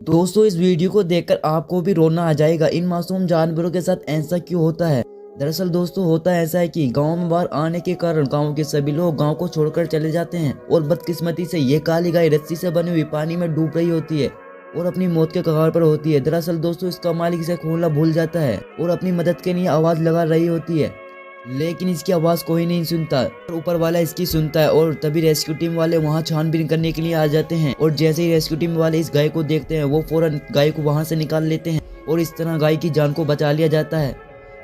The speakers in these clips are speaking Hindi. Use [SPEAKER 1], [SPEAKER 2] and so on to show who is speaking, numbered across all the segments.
[SPEAKER 1] दोस्तों इस वीडियो को देखकर आपको भी रोना आ जाएगा। इन मासूम जानवरों के साथ ऐसा क्यों होता है? दरअसल दोस्तों होता ऐसा है कि गांव में बाढ़ आने के कारण गांव के सभी लोग गांव को छोड़कर चले जाते हैं और बदकिस्मती से ये काली गाय रस्सी से बनी हुई पानी में डूब रही होती है और अपनी मौत के कगार पर होती है। दरअसल दोस्तों इसका मालिक इसे खोलना भूल जाता है और अपनी मदद के लिए आवाज लगा रही होती है, लेकिन इसकी आवाज कोई नहीं सुनता। ऊपर वाला इसकी सुनता है और तभी रेस्क्यू टीम वाले वहां छानबीन करने के लिए आ जाते हैं और जैसे ही रेस्क्यू टीम वाले इस गाय को देखते हैं वो फौरन गाय को वहां से निकाल लेते हैं और इस तरह गाय की जान को बचा लिया जाता है।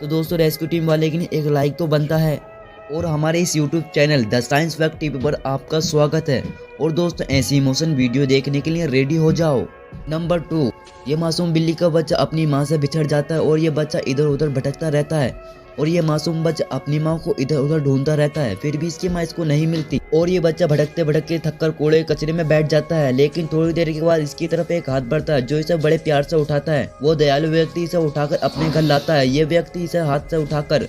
[SPEAKER 1] तो दोस्तों रेस्क्यू टीम वाले के लिए एक लाइक तो बनता है और हमारे इस YouTube channel the science fact TV पर आपका स्वागत है। और दोस्तों ऐसी इमोशन वीडियो देखने के लिए रेडी हो जाओ। नंबर 2, ये मासूम बिल्ली का बच्चा अपनी माँ से बिछड़ जाता है और ये बच्चा इधर उधर भटकता रहता है और ये मासूम बच्चा अपनी माँ को इधर उधर ढूंढता रहता है, फिर भी इसकी माँ इसको नहीं मिलती और ये बच्चा भटकते भटकते थककर कूड़े कचरे में बैठ जाता है। लेकिन थोड़ी देर के बाद इसकी तरफ एक हाथ बढ़ता है जो इसे बड़े प्यार से उठाता है। वो दयालु व्यक्ति इसे उठाकर अपने घर लाता है। ये व्यक्ति इसे हाथ से उठाकर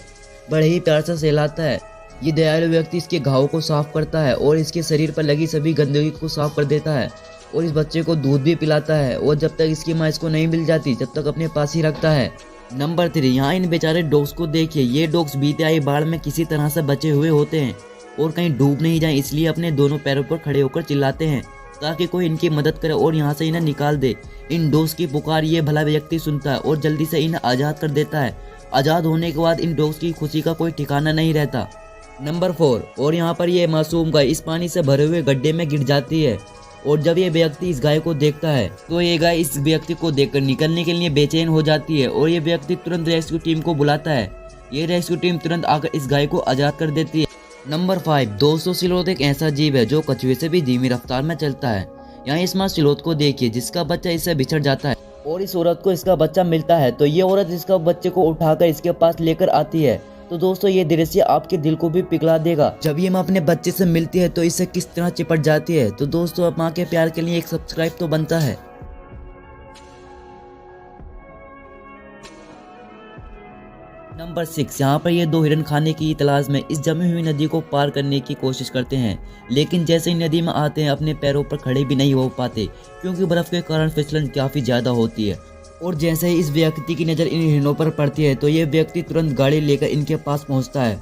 [SPEAKER 1] बड़े ही प्यार से सहलाता है। ये दयालु व्यक्ति इसके घाव को साफ करता है और इसके शरीर पर लगी सभी गंदगी को साफ कर देता है और इस बच्चे को दूध भी पिलाता है और जब तक इसकी माँ इसको नहीं मिल जाती तब तक अपने पास ही रखता है। नंबर 3, यहाँ इन बेचारे डॉग्स को देखिए। ये डॉग्स बीते आई बाढ़ में किसी तरह से बचे हुए होते हैं और कहीं डूब नहीं जाए इसलिए अपने दोनों पैरों पर खड़े होकर चिल्लाते हैं ताकि कोई इनकी मदद करे और यहाँ से इन्हें निकाल दे। इन डॉग्स की पुकार ये भला व्यक्ति सुनता है और जल्दी से इन्हें आज़ाद कर देता है। आज़ाद होने के बाद इन डॉग्स की खुशी का कोई ठिकाना नहीं रहता। नंबर 4, और यहाँ पर ये मासूम गाय इस पानी से भरे हुए गड्ढे में गिर जाती है और जब ये व्यक्ति इस गाय को देखता है तो ये गाय इस व्यक्ति को देखकर निकलने के लिए बेचैन हो जाती है और ये व्यक्ति तुरंत रेस्क्यू टीम को बुलाता है। ये रेस्क्यू टीम तुरंत आकर इस गाय को आज़ाद कर देती है। नंबर 5, दोस्तों सिलोत एक ऐसा जीव है जो कछुए से भी धीमी रफ्तार में चलता है। यहाँ इस माँ सिलोत को देखिए जिसका बच्चा इससे बिछड़ जाता है और इस औरत को इसका बच्चा मिलता है तो ये औरत इसका बच्चे को उठाकर इसके पास लेकर आती है। तो दोस्तों ये दृश्य आपके दिल को भी पिघला देगा। जब ये माँ अपने बच्चे से मिलती है तो इससे किस तरह चिपट जाती है। तो दोस्तों अब माँ के प्यार के लिए एक सब्सक्राइब तो बनता है। नंबर 6, यहाँ पर ये 2 हिरन खाने की तलाश में इस जमी हुई नदी को पार करने की कोशिश करते हैं, लेकिन जैसे ही नदी में आते हैं अपने पैरों पर खड़े भी नहीं हो पाते क्योंकि बर्फ के कारण फिसलन काफी ज्यादा होती है। और जैसे ही इस व्यक्ति की नज़र इन हिरणों पर पड़ती है तो ये व्यक्ति तुरंत गाड़ी लेकर इनके पास पहुंचता है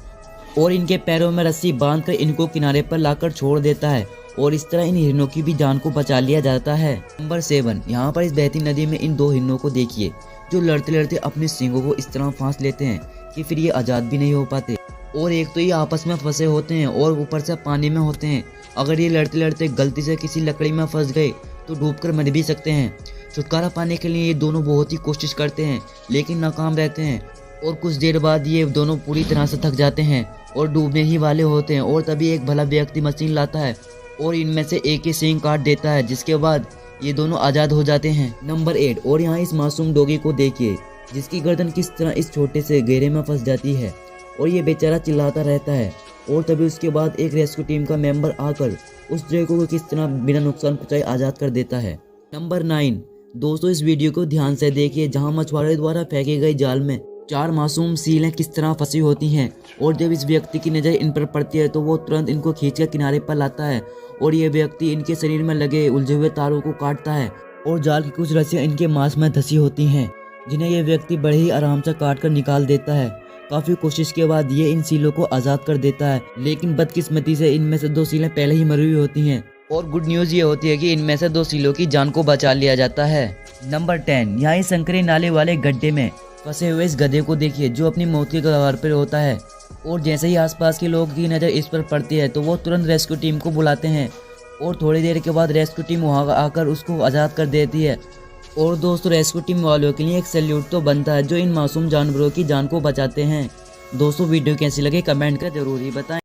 [SPEAKER 1] और इनके पैरों में रस्सी बांधकर इनको किनारे पर लाकर छोड़ देता है और इस तरह इन हिरणों की भी जान को बचा लिया जाता है। नंबर 7, यहाँ पर इस बहती नदी में इन 2 हिरणों को देखिए जो लड़ते लड़ते अपने सींगों को इस तरह फांस लेते हैं कि फिर ये आज़ाद भी नहीं हो पाते और एक तो ये आपस में फंसे होते हैं और ऊपर से पानी में होते हैं। अगर ये लड़ते लड़ते गलती से किसी लकड़ी में फंस गए तो डूबकर मर भी सकते हैं। छुटकारा पाने के लिए ये दोनों बहुत ही कोशिश करते हैं लेकिन नाकाम रहते हैं और कुछ देर बाद ये दोनों पूरी तरह से थक जाते हैं और डूबने ही वाले होते हैं और तभी एक भला व्यक्ति मशीन लाता है और इनमें से एक ही सींग काट देता है जिसके बाद ये दोनों आज़ाद हो जाते हैं। नंबर 8, और यहाँ इस मासूम डॉगी को देखिए जिसकी गर्दन किस तरह इस छोटे से घेरे में फंस जाती है और ये बेचारा चिल्लाता रहता है और तभी उसके बाद एक रेस्क्यू टीम का मेंबर आकर उस डॉगी को किस तरह बिना नुकसान पहुंचाए आज़ाद कर देता है। नंबर 9, दोस्तों इस वीडियो को ध्यान से देखिए जहां मछुआरे द्वारा फेंके गए जाल में 4 मासूम सीलें किस तरह फंसी होती हैं और जब इस व्यक्ति की नज़र इन पर पड़ती है तो वो तुरंत इनको खींचकर किनारे पर लाता है और ये व्यक्ति इनके शरीर में लगे उलझे हुए तारों को काटता है और जाल की कुछ रस्सियाँ इनके मांस में धसी होती हैं जिन्हें ये व्यक्ति बड़े ही आराम से काट कर निकाल देता है। काफ़ी कोशिश के बाद ये इन सीलों को आज़ाद कर देता है, लेकिन बदकिस्मती से इनमें से 2 सीलें पहले ही मरी हुई होती हैं और गुड न्यूज़ ये होती है कि इनमें से 2 सीलों की जान को बचा लिया जाता है। नंबर 10, यहाँ इस संकरे नाले वाले गड्ढे में फंसे हुए इस गधे को देखिए जो अपनी मौत के कगार पर होता है और जैसे ही आसपास के लोगों की नज़र इस पर पड़ती है तो वो तुरंत रेस्क्यू टीम को बुलाते हैं और थोड़ी देर के बाद रेस्क्यू टीम वहाँ आकर उसको आज़ाद कर देती है। और दोस्तों रेस्क्यू टीम वालों के लिए एक सैल्यूट तो बनता है जो इन मासूम जानवरों की जान को बचाते हैं। दोस्तों वीडियो कैसी लगे कमेंट कर जरूर ही बताएं।